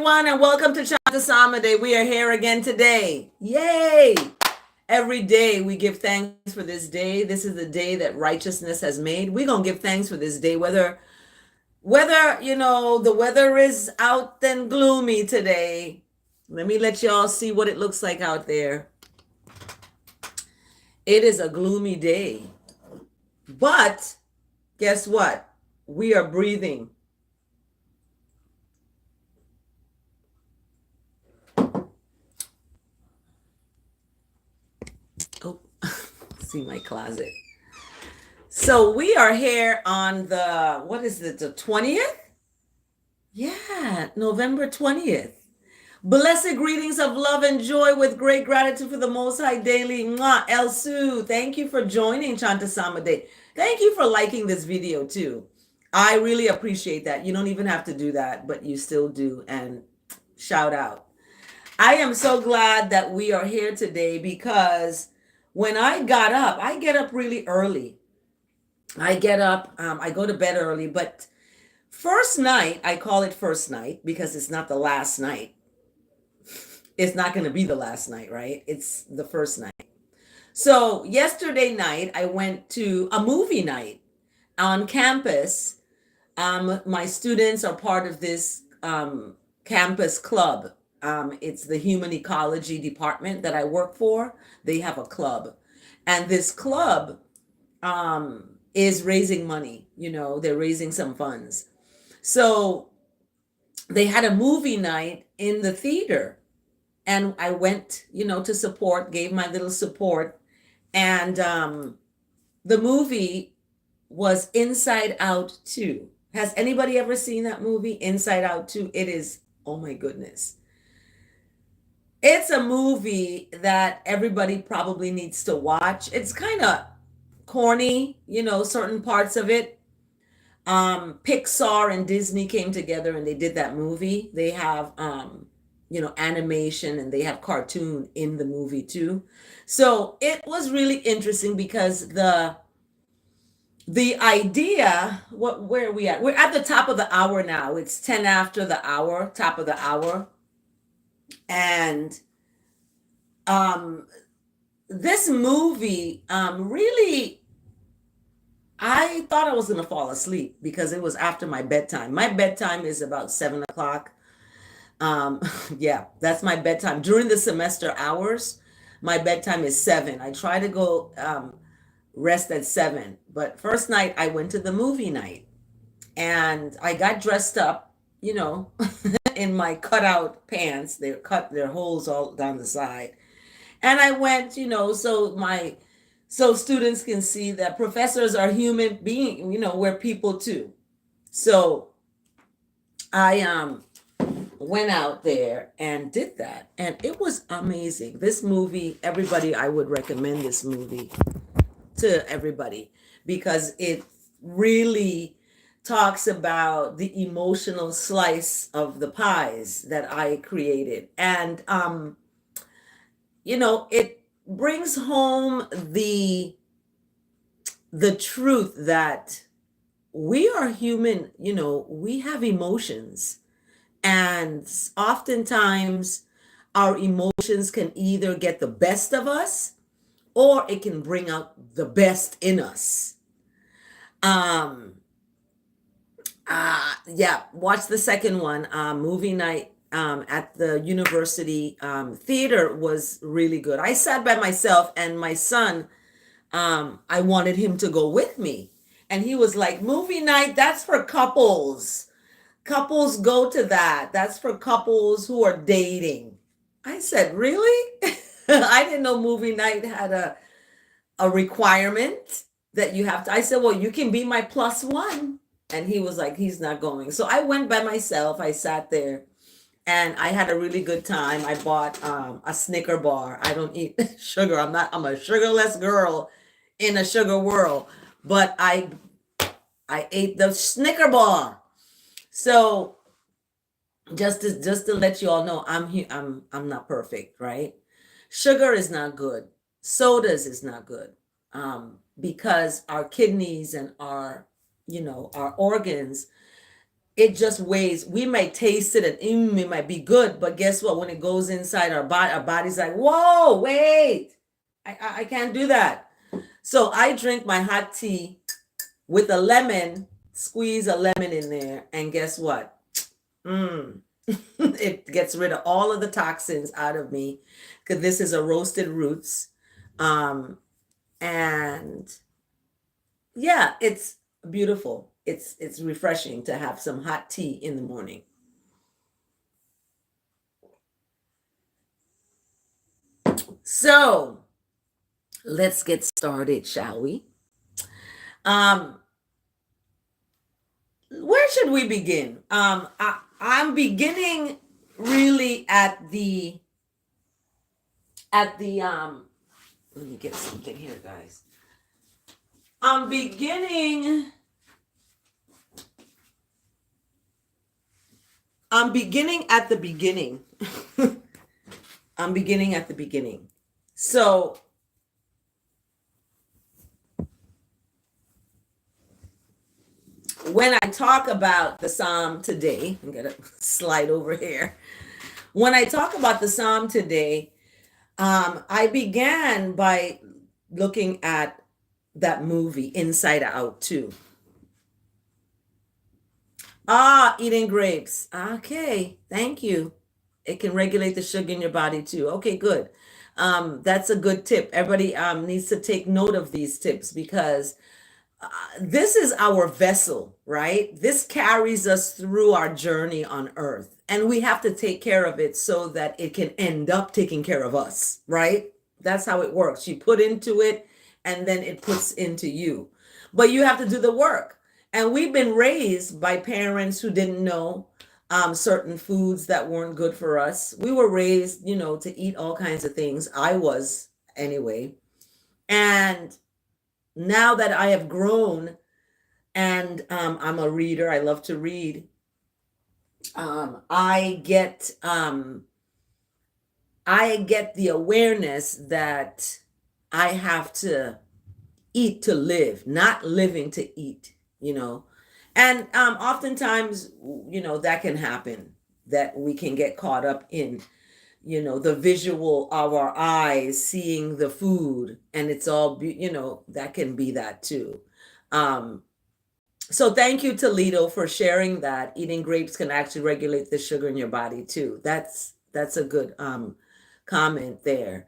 everyone, and welcome to Chant Day. We are here again today. Yay! Every day we give thanks for this day. This is the day that righteousness has made. We're gonna give thanks for this day, whether the weather is out and gloomy today. Let me let y'all see what it looks like out there. It is a gloomy day, but guess what? We are breathing. Oh, see my closet. So we are here on the, what is it, the 20th? Yeah, November 20th. Blessed greetings of love and joy with great gratitude for the Most High daily. Mwah, El Su, thank you for joining Chantasama Day. Thank you for liking this video too. I really appreciate that. You don't even have to do that, but you still do. And shout out. I am so glad that we are here today because when I got up, I get up really early. I get up, I go to bed early, but first night, I call it first night because it's not the last night. It's not going to be the last night, right? It's the first night. So yesterday night, I went to a movie night on campus. My students are part of this campus club. It's the human ecology department that I work for. They have a club. And this club is raising money. They're raising some funds. So they had a movie night in the theater. And I went, to support, gave my little support. And the movie was Inside Out 2. Has anybody ever seen that movie, Inside Out 2? It is, oh my goodness. It's a movie that everybody probably needs to watch. It's kind of corny, certain parts of it. Pixar and Disney came together and they did that movie. They have animation, and they have cartoon in the movie too. So it was really interesting because the idea, where are we at? We're at the top of the hour now. It's 10 after the hour, top of the hour. And this movie really, I thought I was going to fall asleep because it was after my bedtime. My bedtime is about 7 o'clock. Yeah, that's my bedtime. During the semester hours, my bedtime is 7. I try to go rest at 7. But first night, I went to the movie night. And I got dressed up, in my cutout pants. They're cut, their holes all down the side. And I went, so students can see that professors are human beings, we're people too. So I went out there and did that. And it was amazing. This movie, everybody, I would recommend this movie to everybody because it really talks about the emotional slice of the pies that I created. And, it brings home the truth that we are human, we have emotions. And oftentimes our emotions can either get the best of us or it can bring out the best in us. Yeah, watch the second one. Movie night at the university theater was really good. I sat by myself, and my son, I wanted him to go with me. And he was like, movie night, that's for couples. Couples go to that. That's for couples who are dating. I said, really? I didn't know movie night had a requirement that you have to. I said, well, you can be my +1. And he was like, he's not going. So I went by myself. I sat there and I had a really good time. I bought a Snicker bar. I don't eat sugar. I'm a sugarless girl in a sugar world. But I ate the Snicker bar. So just to let you all know, I'm not perfect, right? Sugar is not good. Sodas is not good. Because our kidneys and our organs it just weighs. We might taste it and it might be good, but guess what? When it goes inside our body's like, whoa, wait, I can't do that. So I drink my hot tea with a lemon, squeeze a lemon in there, and guess what? It gets rid of all of the toxins out of me, because this is a roasted roots. And yeah, it's beautiful. It's refreshing to have some hot tea in the morning. So let's get started, shall we? Where should we begin? I'm beginning really at the let me get something here, guys. I'm beginning at the beginning. I'm beginning at the beginning. So when I talk about the Psalm today, I'm going to slide over here. When I talk about the Psalm today, I began by looking at that movie, Inside Out 2. Eating grapes. Okay, thank you. It can regulate the sugar in your body too. Okay, good. That's a good tip. Everybody needs to take note of these tips, because this is our vessel, right? This carries us through our journey on earth, and we have to take care of it so that it can end up taking care of us, right? That's how it works. You put into it, and then it puts into you. But you have to do the work. And we've been raised by parents who didn't know certain foods that weren't good for us. We were raised, to eat all kinds of things. I was anyway. And now that I have grown, and I'm a reader, I love to read. I get the awareness that I have to eat to live, not living to eat. And oftentimes, that can happen, that we can get caught up in, the visual of our eyes seeing the food, and it's all, that can be that too. So thank you, Toledo, for sharing that. Eating grapes can actually regulate the sugar in your body too. That's a good comment there.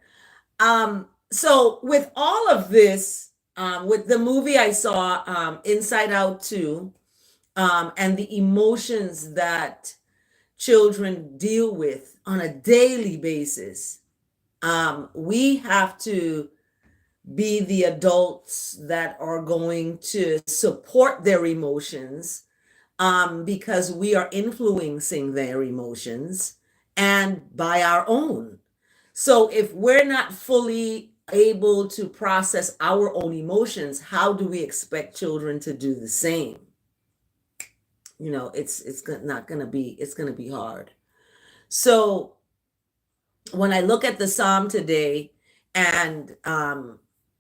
So with all of this, with the movie I saw, Inside Out 2, and the emotions that children deal with on a daily basis, we have to be the adults that are going to support their emotions, because we are influencing their emotions and by our own. So if we're not fully able to process our own emotions, how do we expect children to do the same? It's not going to be, it's going to be hard. So when I look at the Psalm today, and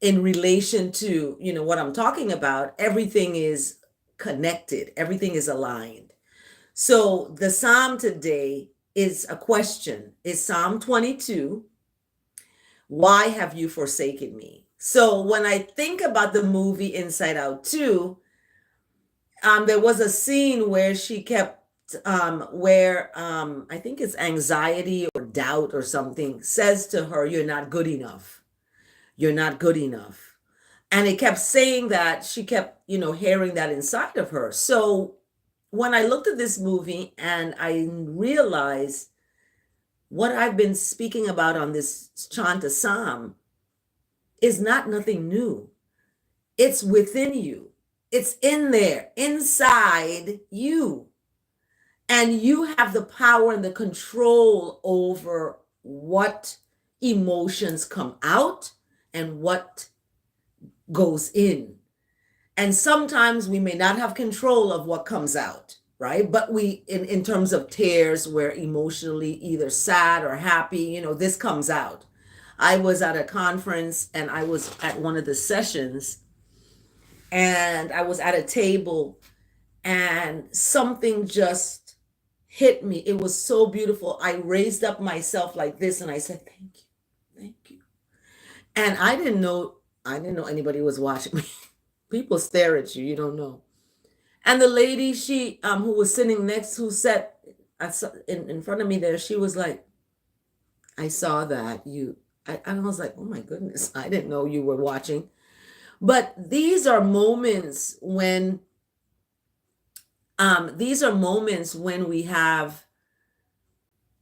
in relation to, what I'm talking about, everything is connected, everything is aligned. So the Psalm today is a question. Is Psalm 22, why have you forsaken me? So when I think about the movie Inside Out 2, there was a scene where she kept, I think it's anxiety or doubt or something, says to her, you're not good enough. You're not good enough. And it kept saying that. She kept, hearing that inside of her. So when I looked at this movie and I realized what I've been speaking about on this Chant, a Psalm, is not nothing new. It's within you. It's in there, inside you. And you have the power and the control over what emotions come out and what goes in. And sometimes we may not have control of what comes out, right? But we, in terms of tears, we're emotionally either sad or happy, this comes out. I was at a conference and I was at one of the sessions, and I was at a table, and something just hit me. It was so beautiful. I raised up myself like this and I said, thank you, thank you. And I didn't know anybody was watching me. People stare at you, you don't know. And the lady, she who was sitting next, who sat in front of me there, she was like, I saw that and I was like, oh my goodness, I didn't know you were watching. But these are moments when we have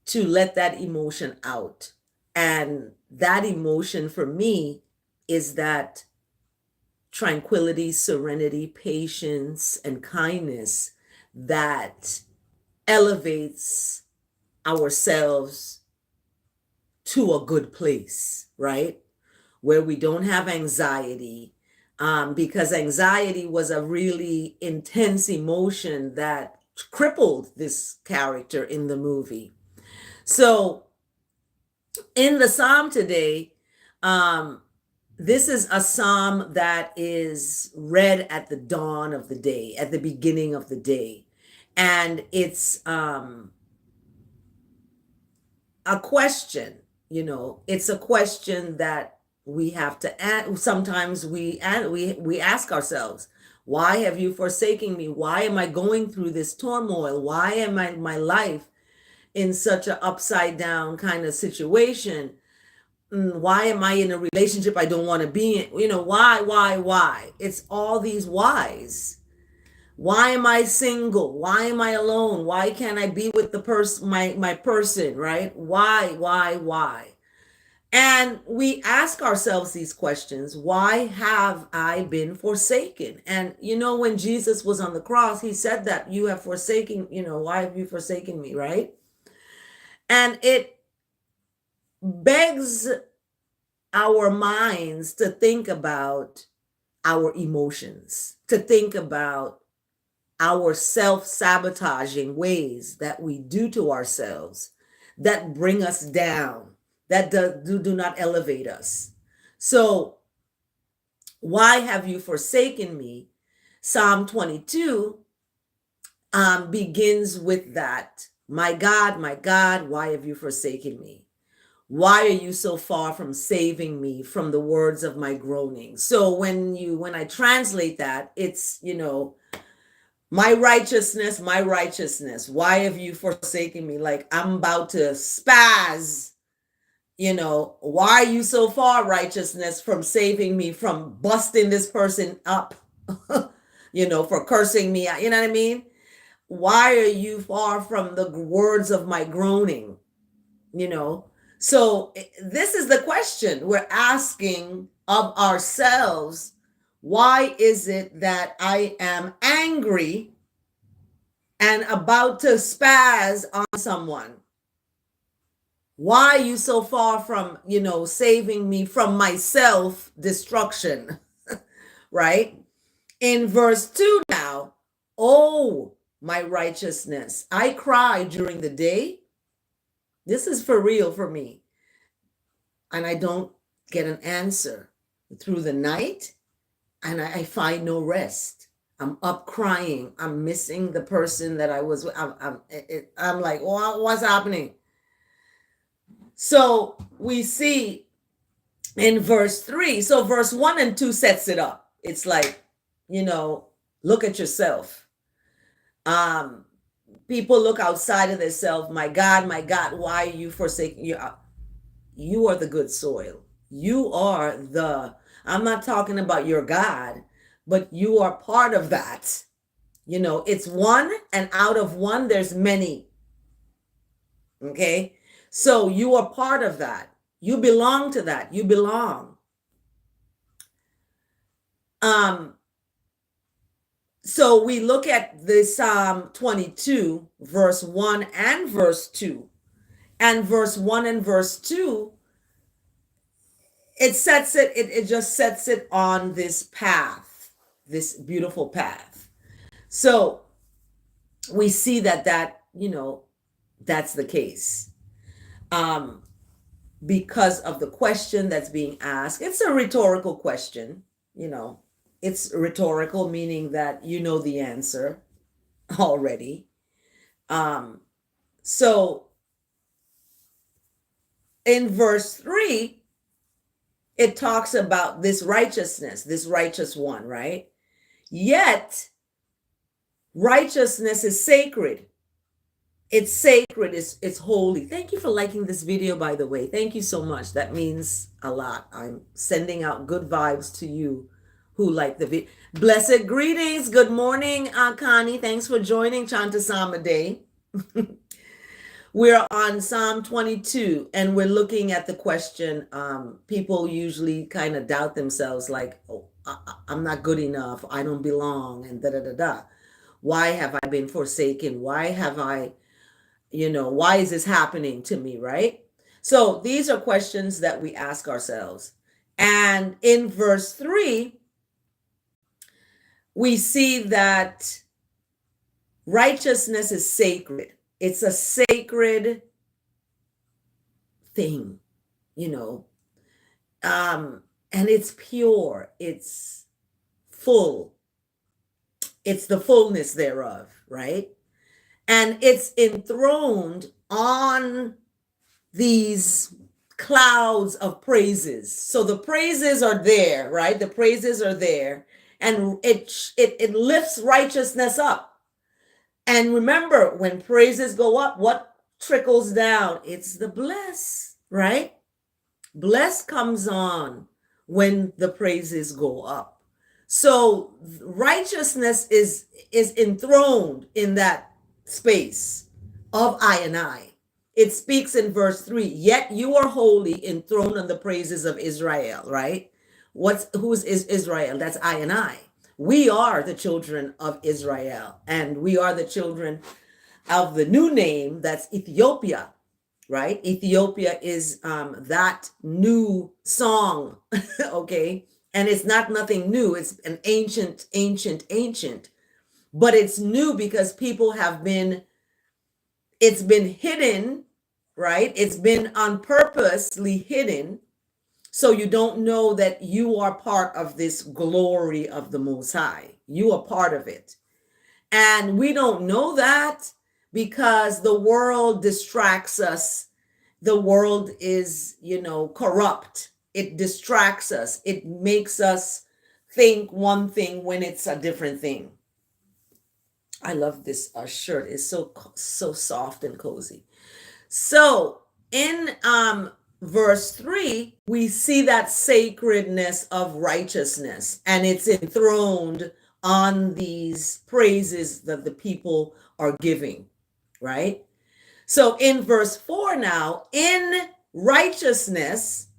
to let that emotion out. And that emotion for me is that tranquility, serenity, patience, and kindness that elevates ourselves to a good place, right? Where we don't have anxiety, because anxiety was a really intense emotion that crippled this character in the movie. So in the psalm today, this is a psalm that is read at the dawn of the day, at the beginning of the day. And it's a question, it's a question that we have to ask. Sometimes we ask ourselves, why have you forsaken me? Why am I going through this turmoil? Why am I my life in such an upside down kind of situation? Why am I in a relationship I don't want to be in? Why? It's all these whys. Why am I single? Why am I alone? Why can't I be with the person, my person, right? Why? And we ask ourselves these questions. Why have I been forsaken? And when Jesus was on the cross, he said that you have forsaken, why have you forsaken me, right? And it begs our minds to think about our emotions, to think about our self-sabotaging ways that we do to ourselves that bring us down, that do not elevate us. So, why have you forsaken me? Psalm 22 begins with that. My God, why have you forsaken me? Why are you so far from saving me from the words of my groaning? So when I translate that, it's, my righteousness, why have you forsaken me? Like I'm about to spaz, why are you so far, righteousness, from saving me from busting this person up, for cursing me, you know what I mean? Why are you far from the words of my groaning? So this is the question we're asking of ourselves. Why is it that I am angry and about to spaz on someone? Why are you so far from, saving me from my self-destruction? Right? In verse 2 now, oh, my righteousness, I cry during the day. This is for real for me. And I don't get an answer through the night, and I find no rest. I'm up crying. I'm missing the person that I was with. I'm like, what's happening? So we see in verse 3, so verse 1 and 2 sets it up. It's like, look at yourself. People look outside of themselves. My God, why are you forsaking you? You are the good soil. You are I'm not talking about your God, but you are part of that. It's one, and out of one, there's many. Okay? So you are part of that. You belong to that. You belong. So we look at the Psalm 22, verse 1 and verse 2. And verse 1 and verse 2, it just sets it on this path, this beautiful path. So we see that that's the case. Because of the question that's being asked. It's a rhetorical question, it's rhetorical, meaning that you know the answer. already. So in verse 3, it talks about this righteousness, this righteous one, right? Yet righteousness is sacred. It's sacred, it's holy. Thank you for liking this video, by the way. Thank you so much. That means a lot. I'm sending out good vibes to you who like the video. Blessed greetings. Good morning, Connie. Thanks for joining Chant Day. We're on Psalm 22, and we're looking at the question. People usually kind of doubt themselves, like, oh, I'm not good enough. I don't belong, and da-da-da-da. Why have I been forsaken? Why have I, why is this happening to me, right? So these are questions that we ask ourselves. And in verse 3, we see that righteousness is sacred. It's a sacred thing, and it's pure, it's full, it's the fullness thereof, right? And it's enthroned on these clouds of praises. So the praises are there, right? The praises are there, and it lifts righteousness up. And remember, when praises go up, what trickles down? It's the bless, right? Bless comes on when the praises go up. So righteousness is enthroned in that space of I and I. It speaks in verse 3, yet you are holy, enthroned on the praises of Israel, right? Who's Israel? That's I and I. We are the children of Israel, and we are the children of the new name, that's Ethiopia, right? Ethiopia is that new song, okay? And it's not nothing new. It's an ancient, but it's new because people it's been hidden, right? It's been on purposely hidden. So you don't know that you are part of this glory of the Most High. You are part of it. And we don't know that because the world distracts us. The world is, corrupt. It distracts us. It makes us think one thing when it's a different thing. I love this shirt. It's so soft and cozy. So in verse 3, we see that sacredness of righteousness, and it's enthroned on these praises that the people are giving, right? So in verse 4 now, in righteousness,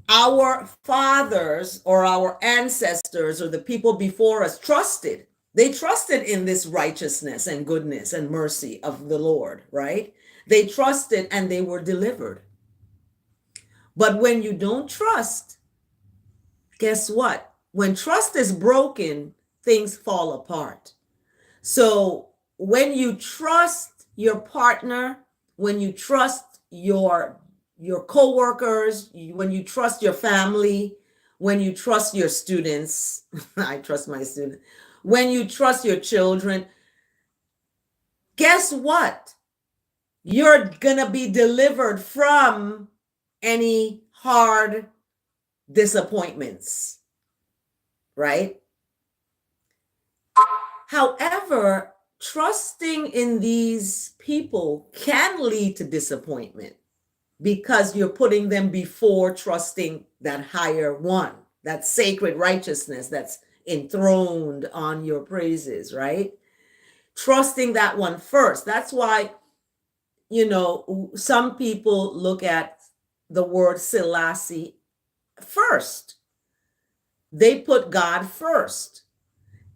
our fathers or our ancestors or the people before us trusted. They trusted in this righteousness and goodness and mercy of the Lord, right? They trusted and they were delivered. But when you don't trust, guess what? When trust is broken, things fall apart. So when you trust your partner, when you trust your co-workers, when you trust your family, when you trust your students, I trust my students, when you trust your children, guess what? You're gonna be delivered from any hard disappointments, right? However, trusting in these people can lead to disappointment because you're putting them before trusting that higher one, that sacred righteousness that's enthroned on your praises, right? Trusting that one first. That's why, some people look at the word Selassie first. They put God first.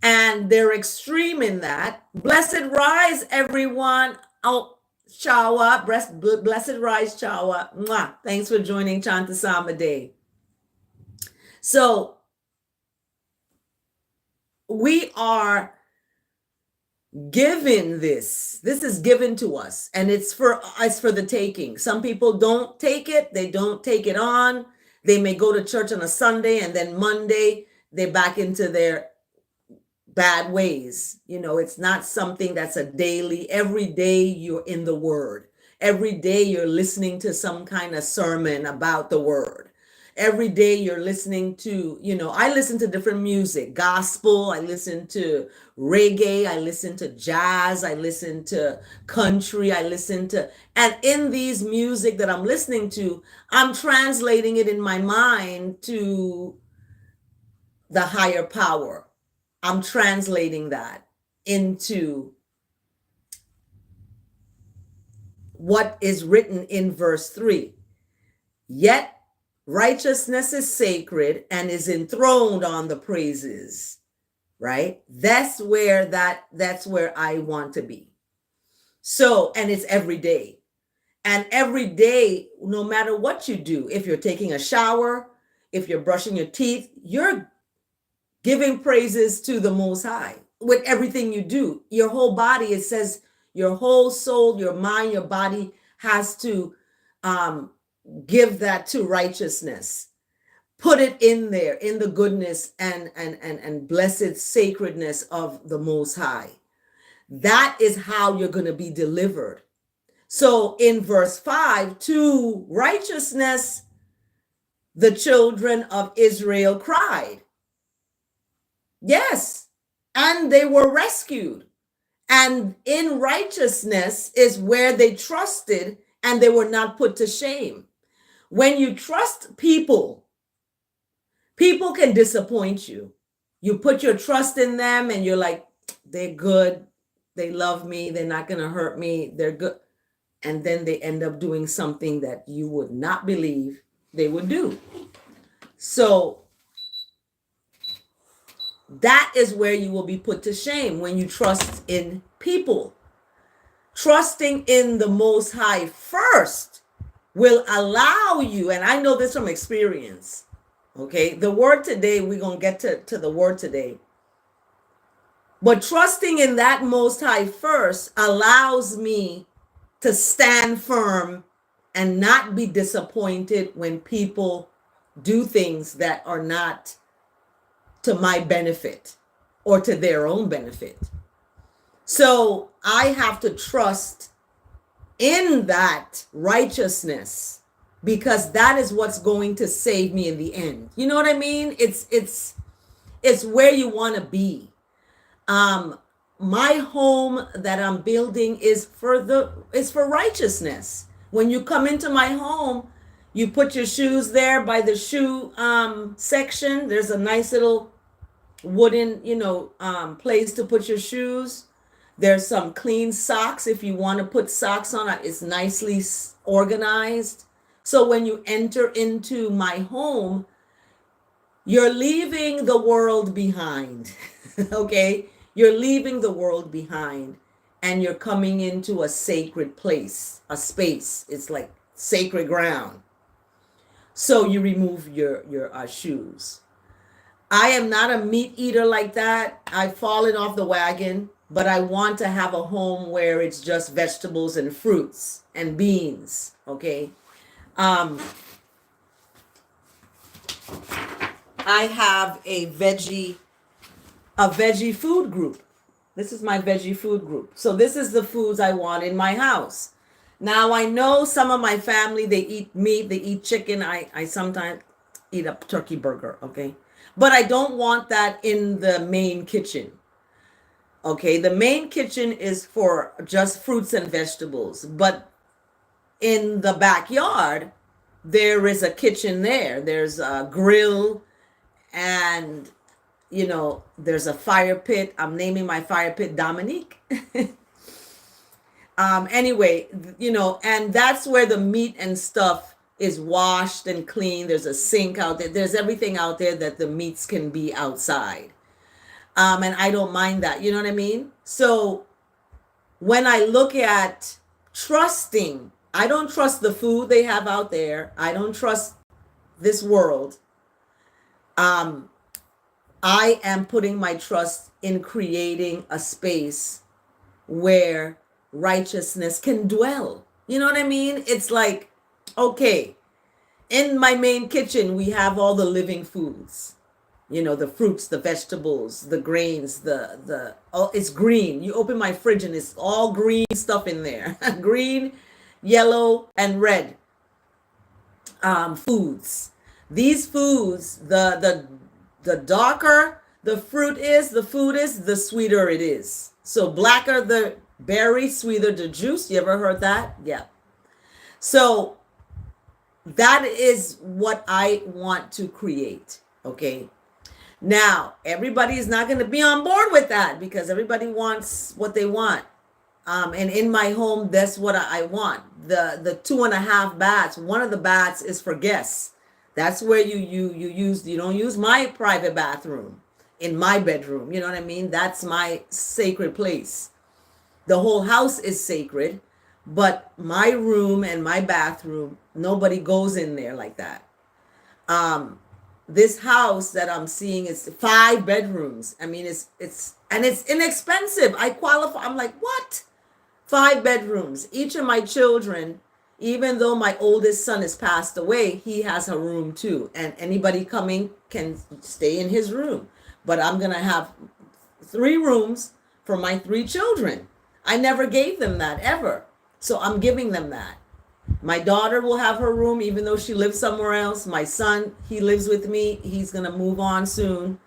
And they're extreme in that. Blessed rise, everyone. Oh, Chawa, blessed rise, Chawa. Mwah. Thanks for joining Chant Day. So we are given this. This is given to us, and it's for the taking. Some people don't take it. They don't take it on. They may go to church on a Sunday, and then Monday they're back into their bad ways. It's not something that's a daily, every day you're in the word. Every day you're listening to some kind of sermon about the word. Every day you're listening to, I listen to different music, gospel, I listen to reggae, I listen to jazz, I listen to country, and in these music that I'm listening to, I'm translating it in my mind to the higher power. I'm translating that into what is written in verse 3. Yet righteousness is sacred and is enthroned on the praises, right? That's where I want to be. So, and it's every day. And every day, no matter what you do, if you're taking a shower, if you're brushing your teeth, you're giving praises to the Most High with everything you do. Your whole body, it says your whole soul, your mind, your body has to give that to righteousness. Put it in there, in the goodness and blessed sacredness of the Most High. That is how you're going to be delivered. So in verse 5, to righteousness, the children of Israel cried. Yes, and they were rescued. And in righteousness is where they trusted and they were not put to shame. When you trust people, people can disappoint you. You put your trust in them and you're like, they're good, they love me, they're not going to hurt me, they're good. And then they end up doing something that you would not believe they would do. So that is where you will be put to shame, when you trust in people. Trusting in the Most High first will allow you, and I know this from experience, okay? The word today, we're going to get to the word today. But trusting in that Most High first allows me to stand firm and not be disappointed when people do things that are not to my benefit or to their own benefit. So I have to trust in that righteousness, because that is what's going to save me in the end. You know what I mean? It's where you want to be. My home that I'm building is for righteousness. When you come into my home, you put your shoes there by the shoe section. There's a nice little wooden, place to put your shoes. There's some clean socks if you want to put socks on. It's nicely organized. So when you enter into my home, you're leaving the world behind. Okay? You're leaving the world behind and you're coming into a sacred place, a space. It's like sacred ground. So you remove your shoes. I am not a meat eater like that. I've fallen off the wagon, but I want to have a home where it's just vegetables and fruits and beans. Okay. I have a veggie food group. This is my veggie food group. So this is the foods I want in my house. Now I know some of my family, they eat meat, they eat chicken. I sometimes eat a turkey burger, okay? But I don't want that in the main kitchen. Okay, the main kitchen is for just fruits and vegetables. But in the backyard, there is a kitchen there. There's a grill and, there's a fire pit. I'm naming my fire pit Dominique. Anyway, and that's where the meat and stuff is washed and clean. There's a sink out there. There's everything out there that the meats can be outside. And I don't mind that. You know what I mean? So when I look at trusting, I don't trust the food they have out there. I don't trust this world. I am putting my trust in creating a space where righteousness can dwell. You know what I mean? It's like, okay, in my main kitchen, we have all the living foods. You know, the fruits, the vegetables, the grains, oh, it's green. You open my fridge and it's all green stuff in there. Green, yellow, and red foods. These foods, the darker the food is, the sweeter it is. So blacker the berry, sweeter the juice. You ever heard that? Yeah. So that is what I want to create. Okay. Now, everybody is not going to be on board with that because everybody wants what they want. And in my home, that's what I want. The 2.5 baths. One of the baths is for guests. That's where you don't use my private bathroom in my bedroom. You know what I mean? That's my sacred place. The whole house is sacred, but my room and my bathroom, nobody goes in there like that. This house that I'm seeing is 5 bedrooms. I mean, it's inexpensive. I qualify. I'm like, what? 5 bedrooms. Each of my children, even though my oldest son has passed away, he has a room too. And anybody coming can stay in his room. But I'm going to have 3 rooms for my 3 children. I never gave them that ever. So I'm giving them that. My daughter will have her room, even though she lives somewhere else. My son, he lives with me. He's going to move on soon.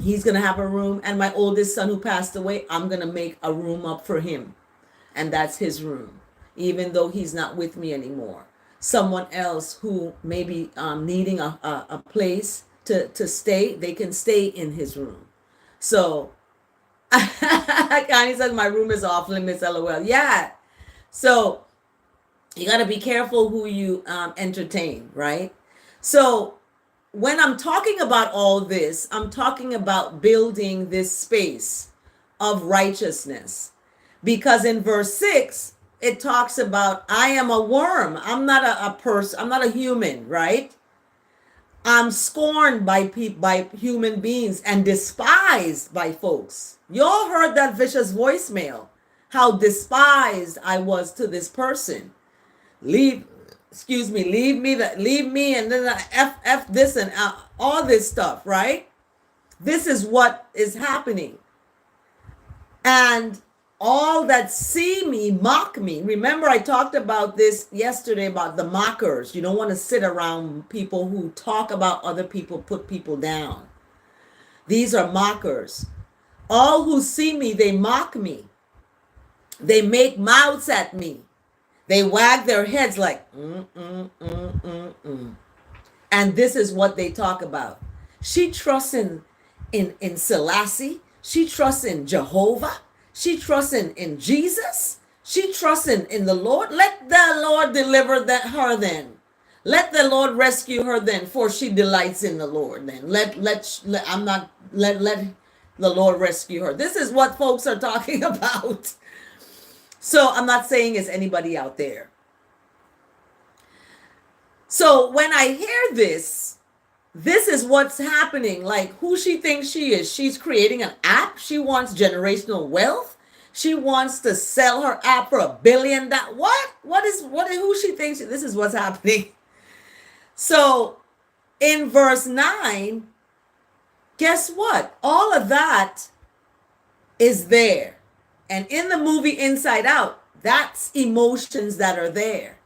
He's going to have a room. And my oldest son who passed away, I'm going to make a room up for him. And that's his room, even though he's not with me anymore. Someone else who may be needing a place to stay, they can stay in his room. So, Connie says my room is off limits, LOL. Yeah. So, you got to be careful who you entertain, right? So when I'm talking about all this, I'm talking about building this space of righteousness. Because in verse 6, it talks about, I am a worm. I'm not a person. I'm not a human, right? I'm scorned by human beings and despised by folks. You all heard that vicious voicemail, how despised I was to this person. Leave me, and then F this and all this stuff, right? This is what is happening. And all that see me mock me. Remember, I talked about this yesterday about the mockers. You don't want to sit around people who talk about other people, put people down. These are mockers. All who see me, they mock me. They make mouths at me. They wag their heads like, And this is what they talk about. She trusts in Selassie. She trusts in Jehovah. She trusts in Jesus. She trusts in the Lord. Let the Lord deliver her then. Let the Lord rescue her then, for she delights in the Lord then. Let the Lord rescue her. This is what folks are talking about. So I'm not saying it's anybody out there. So when I hear this is what's happening. Like, who she thinks she is. She's creating an app. She wants generational wealth. She wants to sell her app for $1 billion. Who she thinks this is what's happening. So in verse 9, guess what? All of that is there. And in the movie Inside Out, that's emotions that are there.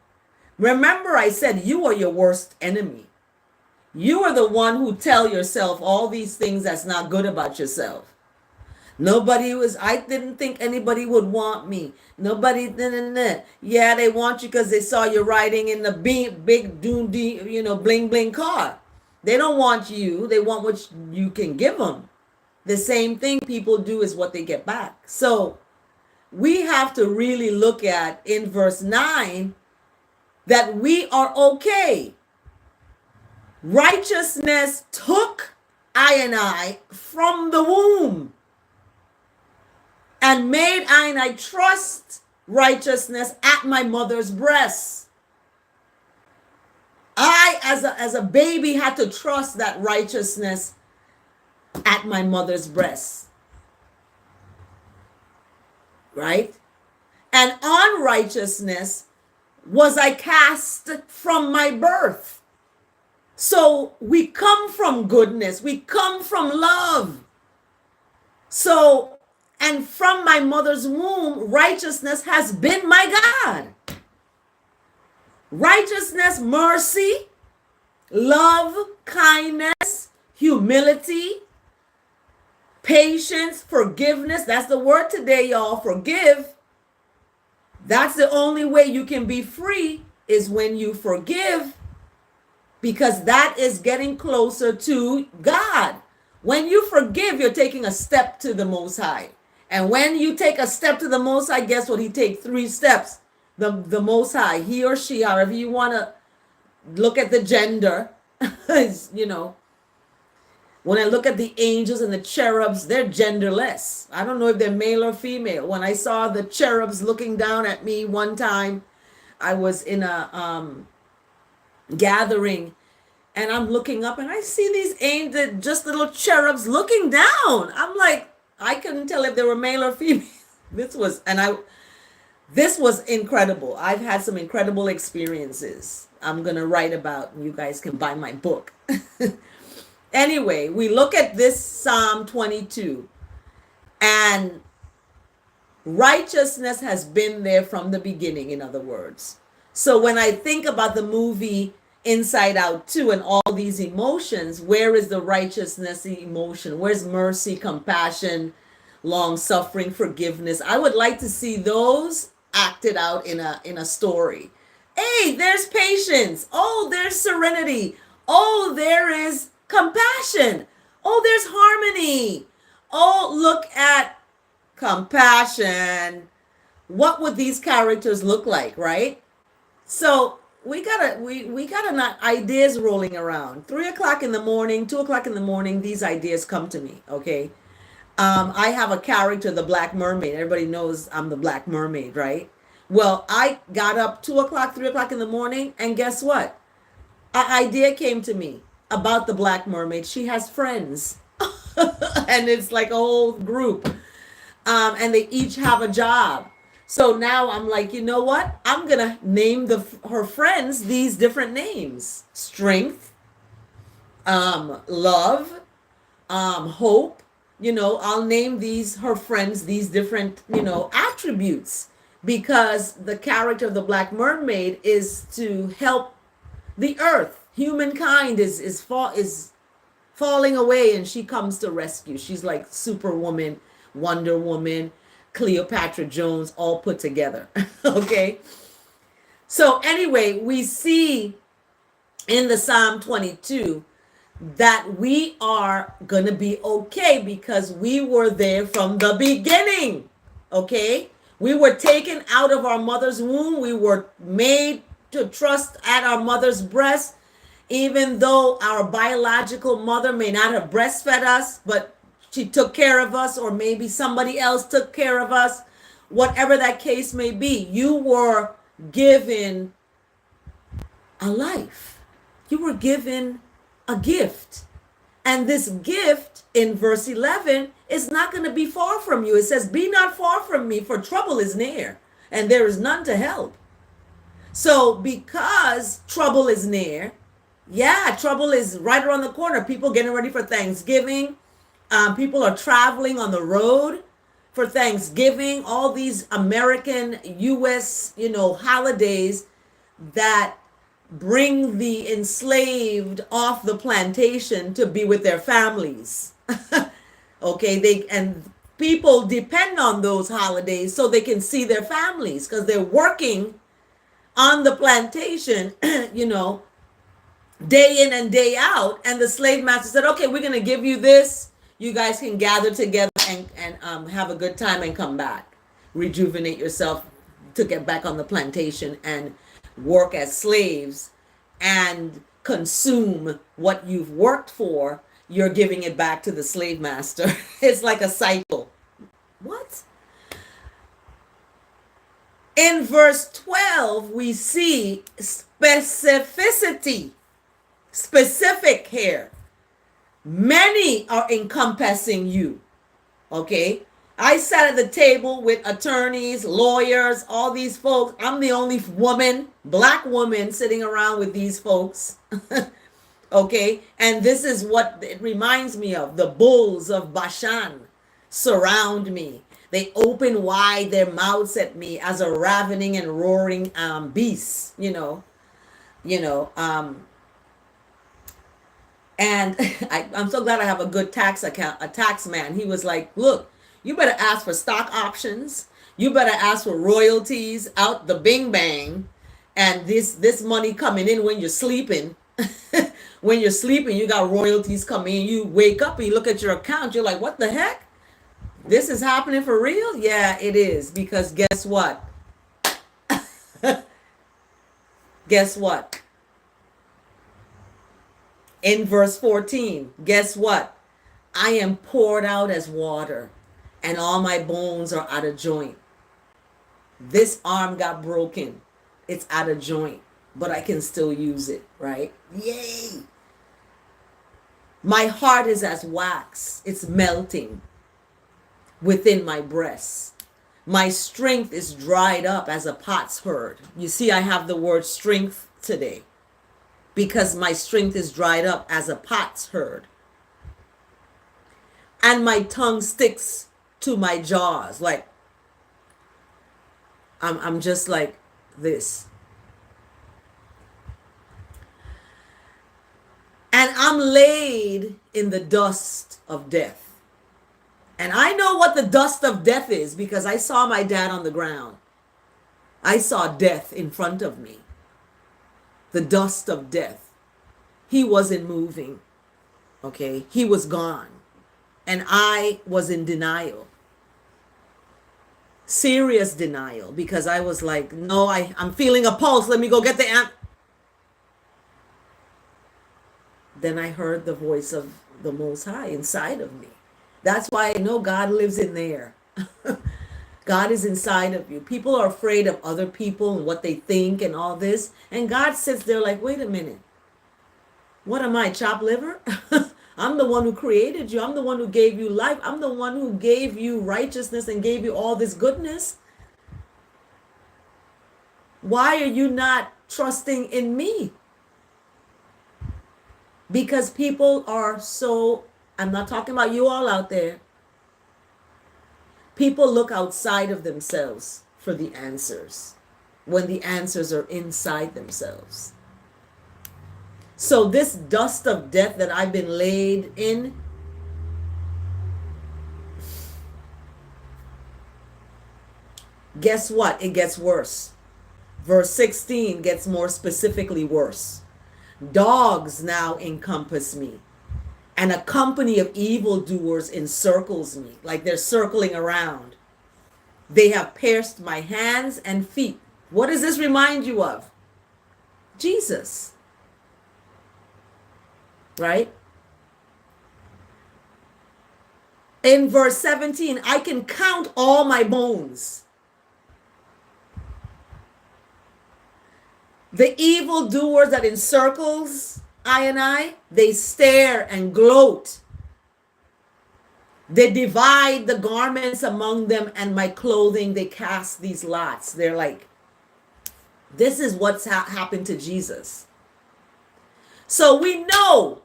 Remember, I said you are your worst enemy. You are the one who tell yourself all these things that's not good about yourself. I didn't think anybody would want me. Nobody, yeah, they want you because they saw you riding in the big bling bling car. They don't want you. They want what you can give them. The same thing people do is what they get back. So we have to really look at in verse 9 that we are okay. Righteousness took I from the womb and made I trust righteousness at my mother's breast. I, as a baby, had to trust that righteousness at my mother's breast. Right? And unrighteousness was I cast from my birth. So we come from goodness, we come from love. So, and from my mother's womb, righteousness has been my God. Righteousness, mercy, love, kindness, humility, patience, forgiveness. That's the word today, y'all. Forgive. That's the only way you can be free, is when you forgive, because that is getting closer to God. When you forgive, you're taking a step to the Most High. And when you take a step to the Most High, guess what? He takes 3 steps. The Most High, he or she, however you want to look at the gender, you know, when I look at the angels and the cherubs, they're genderless. I don't know if they're male or female. When I saw the cherubs looking down at me one time, I was in a gathering, and I'm looking up and I see these angels, just little cherubs looking down. I'm like, I couldn't tell if they were male or female. This was incredible. I've had some incredible experiences I'm going to write about. You guys can buy my book. Anyway, we look at this Psalm 22, and righteousness has been there from the beginning, in other words. So when I think about the movie Inside Out 2 and all these emotions, where is the righteousness emotion? Where's mercy, compassion, long suffering, forgiveness? I would like to see those acted out in a story. Hey, there's patience. Oh, there's serenity. Oh, there is compassion. Oh, there's harmony. Oh, look at compassion. What would these characters look like, right? So we gotta not ideas rolling around. 3 o'clock in the morning, 2 o'clock in the morning, these ideas come to me. Okay. I have a character, the Black Mermaid. Everybody knows I'm the Black Mermaid, right? Well, I got up 2 o'clock, 3 o'clock in the morning, and guess what? An idea came to me about the Black Mermaid. She has friends, and it's like a whole group, and they each have a job. So now I'm like, you know what? I'm gonna name her friends these different names: strength, love, hope. You know, I'll name her friends these different, attributes, because the character of the Black Mermaid is to help the earth. Humankind is falling away, and she comes to rescue. She's like Superwoman, Wonder Woman, Cleopatra Jones, all put together. Okay. So anyway, we see in the Psalm 22 that we are going to be okay, because we were there from the beginning. Okay. We were taken out of our mother's womb. We were made to trust at our mother's breast, even though our biological mother may not have breastfed us, but she took care of us, or maybe somebody else took care of us. Whatever that case may be, you were given a life. You were given a gift. And this gift in verse 11 is not going to be far from you. It says, "Be not far from me, for trouble is near, and there is none to help." So because trouble is near, trouble is right around the corner. People getting ready for Thanksgiving. People are traveling on the road for Thanksgiving. All these American, U.S., holidays that bring the enslaved off the plantation to be with their families. Okay, and people depend on those holidays so they can see their families, because they're working on the plantation, day in and day out. And the slave master said, okay, we're going to give you this. You guys can gather together and have a good time and come back. Rejuvenate yourself to get back on the plantation and work as slaves and consume what you've worked for. You're giving it back to the slave master. It's like a cycle. What? In verse 12, we see specificity. Specific here. Many are encompassing you. Okay. I sat at the table with attorneys, lawyers, all these folks. I'm the only woman, Black woman, sitting around with these folks. Okay, and this is what it reminds me of. The bulls of Bashan surround me. They open wide their mouths at me as a ravening and roaring beast, you know, and I'm so glad I have a good a tax man. He was like, look, you better ask for stock options. You better ask for royalties out the bing bang. And this money coming in when you're sleeping. When you're sleeping, you got royalties coming in. You wake up and you look at your account. You're like, what the heck? This is happening for real? Yeah, it is. Because guess what? Guess what? In verse 14, guess what? I am poured out as water, and all my bones are out of joint. This arm got broken. It's out of joint, but I can still use it, right? Yay! My heart is as wax. It's melting within my breasts. My strength is dried up as a potsherd. You see, I have the word strength today because my strength is dried up as a potsherd. And my tongue sticks to my jaws. Like, I'm just like this. And I'm laid in the dust of death. And I know what the dust of death is because I saw my dad on the ground. I saw death in front of me. The dust of death. He wasn't moving. Okay? He was gone. And I was in denial. Serious denial, because I was like, no, I'm feeling a pulse. Let me go get the Then I heard the voice of the Most High inside of me. That's why I know God lives in there. God is inside of you. People are afraid of other people and what they think and all this. And God sits there like, wait a minute. What am I, chopped liver? I'm the one who created you. I'm the one who gave you life. I'm the one who gave you righteousness and gave you all this goodness. Why are you not trusting in me? Because people are so, I'm not talking about you all out there. People look outside of themselves for the answers when the answers are inside themselves. So this dust of death that I've been laid in, guess what? It gets worse. Verse 16 gets more specifically worse. Dogs now encompass me, and a company of evildoers encircles me, like they're circling around. They have pierced my hands and feet. What does this remind you of? Jesus. Right? In verse 17, I can count all my bones. The evildoers that encircles I, they stare and gloat. They divide the garments among them, and my clothing they cast these lots. They're like, this is what's happened to Jesus. So we know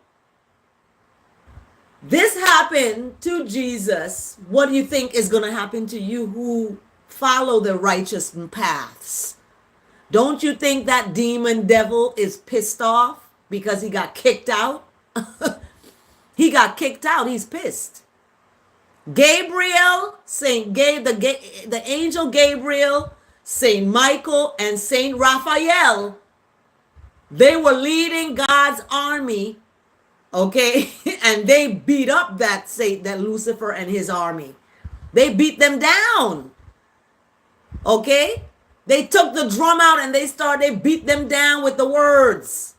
this happened to Jesus. What do you think is going to happen to you who follow the righteous paths? Don't you think that demon devil is pissed off because he got kicked out? He got kicked out. He's pissed. Gabriel, the angel Gabriel, Saint Michael, and Saint Raphael, they were leading God's army, okay? And they beat up that Lucifer and his army. They beat them down, okay? They took the drum out and they beat them down with the words.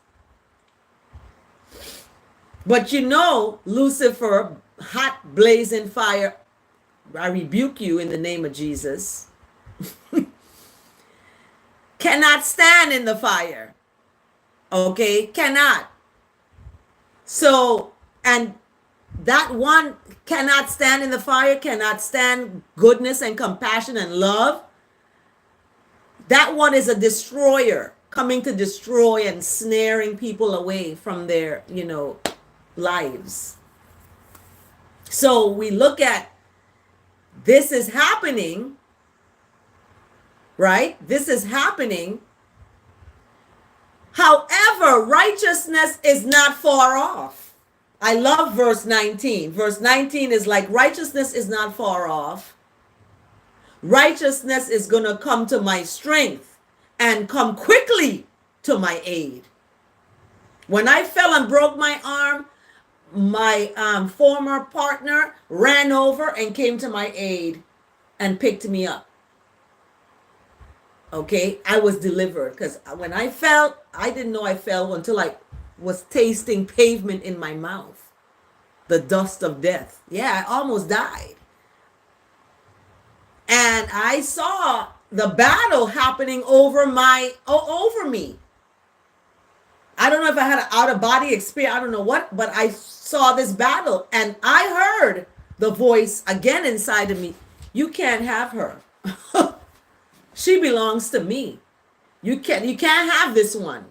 But you know, Lucifer, hot blazing fire, I rebuke you in the name of Jesus, cannot stand in the fire. Okay, cannot. So, and that one cannot stand in the fire, cannot stand goodness and compassion and love. That one is a destroyer. coming to destroy and snaring people away from their, lives. So we look at this is happening, right? This is happening. However, righteousness is not far off. I love verse 19. Verse 19 is like, righteousness is not far off. Righteousness is going to come to my strength and come quickly to my aid. When I fell and broke my arm, my former partner ran over and came to my aid and picked me up. Okay, I was delivered, because when I fell, I didn't know I fell until I was tasting pavement in my mouth, the dust of death. Yeah, I almost died. And I saw the battle happening over me. I don't know if I had an out-of-body experience, I don't know what, but I saw this battle and I heard the voice again inside of me. You can't have her. She belongs to me. You can't have this one.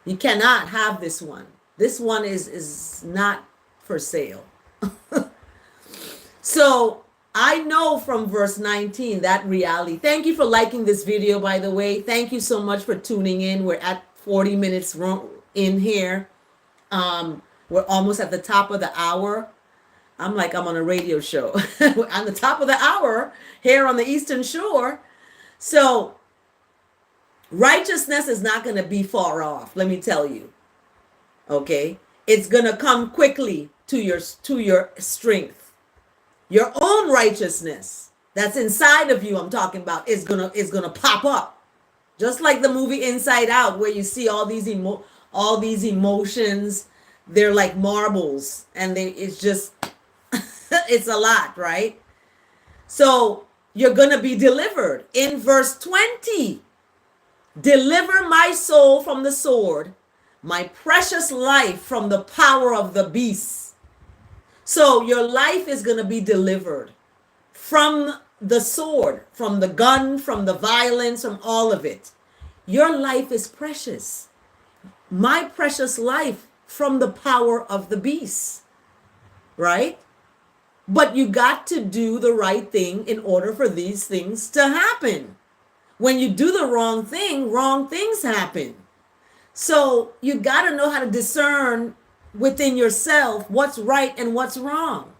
You cannot have this one. This one is not for sale. So I know from verse 19 that reality. Thank you for liking this video, by the way. Thank you so much for tuning in. We're at 40 minutes in here. We're almost at the top of the hour. I'm like I'm on a radio show. We're on the top of the hour here on the Eastern Shore. So righteousness is not going to be far off, let me tell you. Okay? It's going to come quickly to your strength. Your own righteousness that's inside of you, I'm talking about, is going to pop up. Just like the movie Inside Out, where you see all these emotions, they're like marbles, and it's just it's a lot, right? So you're going to be delivered. In verse 20, deliver my soul from the sword, my precious life from the power of the beast. So your life is going to be delivered from the sword, from the gun, from the violence, from all of it. Your life is precious. My precious life from the power of the beast, right? But you got to do the right thing in order for these things to happen. When you do the wrong thing, wrong things happen. So you got to know how to discern within yourself what's right and what's wrong.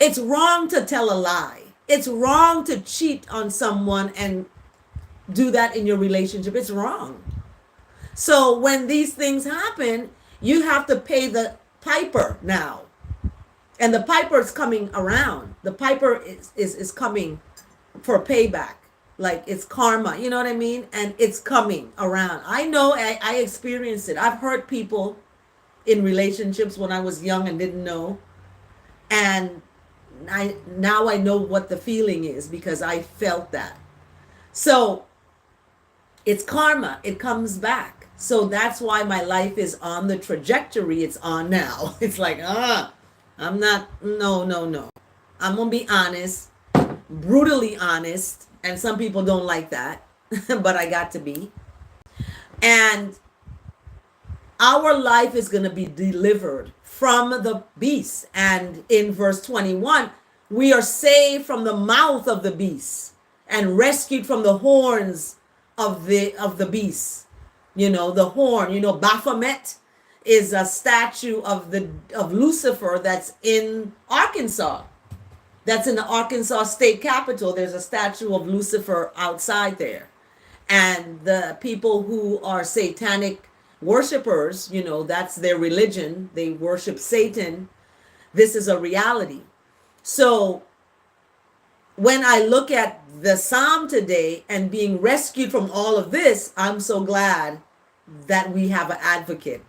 It's wrong to tell a lie. It's wrong to cheat on someone and do that in your relationship. It's wrong. So when these things happen, you have to pay the piper now. And the piper is coming around. The piper is coming for payback. Like it's karma, you know what I mean? And it's coming around. I know, I experienced it. I've hurt people in relationships when I was young and didn't know. And now I know what the feeling is because I felt that. So it's karma. It comes back. So that's why my life is on the trajectory it's on now. It's like, I'm not, no. I'm going to be honest, brutally honest. And some people don't like that, but I got to be. And our life is going to be delivered from the beast. And in verse 21, we are saved from the mouth of the beast and rescued from the horns of the beast. You know, the horn, Baphomet is a statue of Lucifer that's in Arkansas. That's in the Arkansas state capitol. There's a statue of Lucifer outside there. And the people who are satanic worshipers, that's their religion. They worship Satan. This is a reality. So when I look at the Psalm today and being rescued from all of this, I'm so glad that we have an advocate.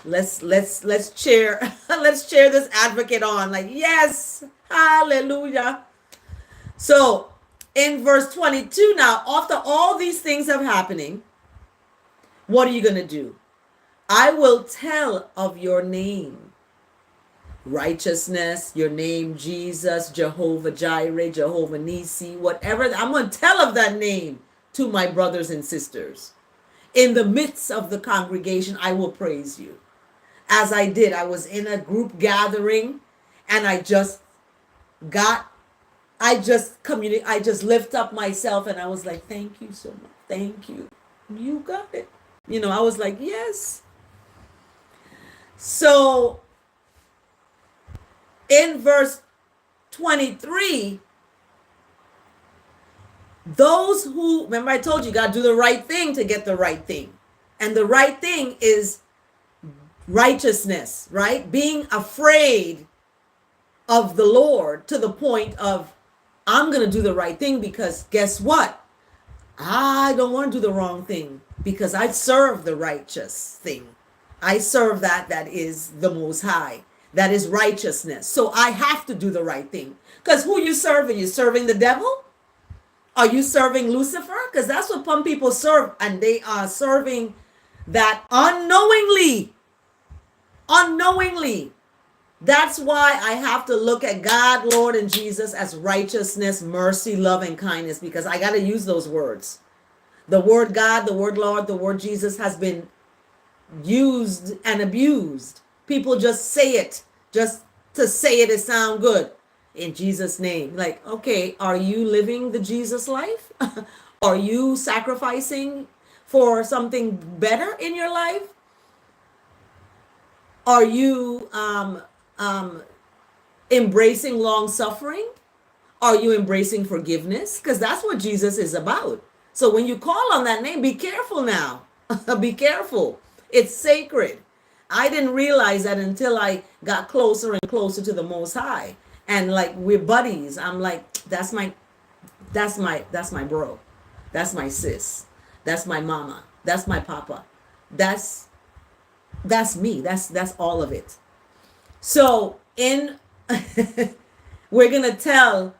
Let's cheer let's cheer this advocate on, like, yes, hallelujah. So in verse 22 now, after all these things are happening, what are you going to do? I will tell of your name, righteousness, your name, Jesus, Jehovah Jireh, Jehovah Nisi, whatever. I'm going to tell of that name, to my brothers and sisters. In the midst of the congregation, I will praise you. As I did, I was in a group gathering and I just lift up myself and I was like, thank you so much. Thank you. You got it. I was like, yes. So in verse 23, those who, remember I told you, you got to do the right thing to get the right thing. And the right thing is righteousness, right? Being afraid of the Lord to the point of, I'm going to do the right thing because guess what? I don't want to do the wrong thing because I serve the righteous thing. I serve that is the Most High. That is righteousness. So I have to do the right thing. Because who you serving? You serving the devil? Are you serving Lucifer? Because that's what some people serve. And they are serving that unknowingly. Unknowingly. That's why I have to look at God, Lord, and Jesus as righteousness, mercy, love, and kindness. Because I got to use those words. The word God, the word Lord, the word Jesus has been used and abused. People just say it. Just to say it sound good. In Jesus' name. Like, okay, are you living the Jesus life? Are you sacrificing for something better in your life? Are you embracing long suffering? Are you embracing forgiveness? Because that's what Jesus is about. So when you call on that name, be careful now. Be careful. It's sacred. I didn't realize that until I got closer and closer to the Most High. And like we're buddies. I'm like, that's my bro. That's my sis. That's my mama. That's my papa. That's me. That's all of it. So we're gonna tell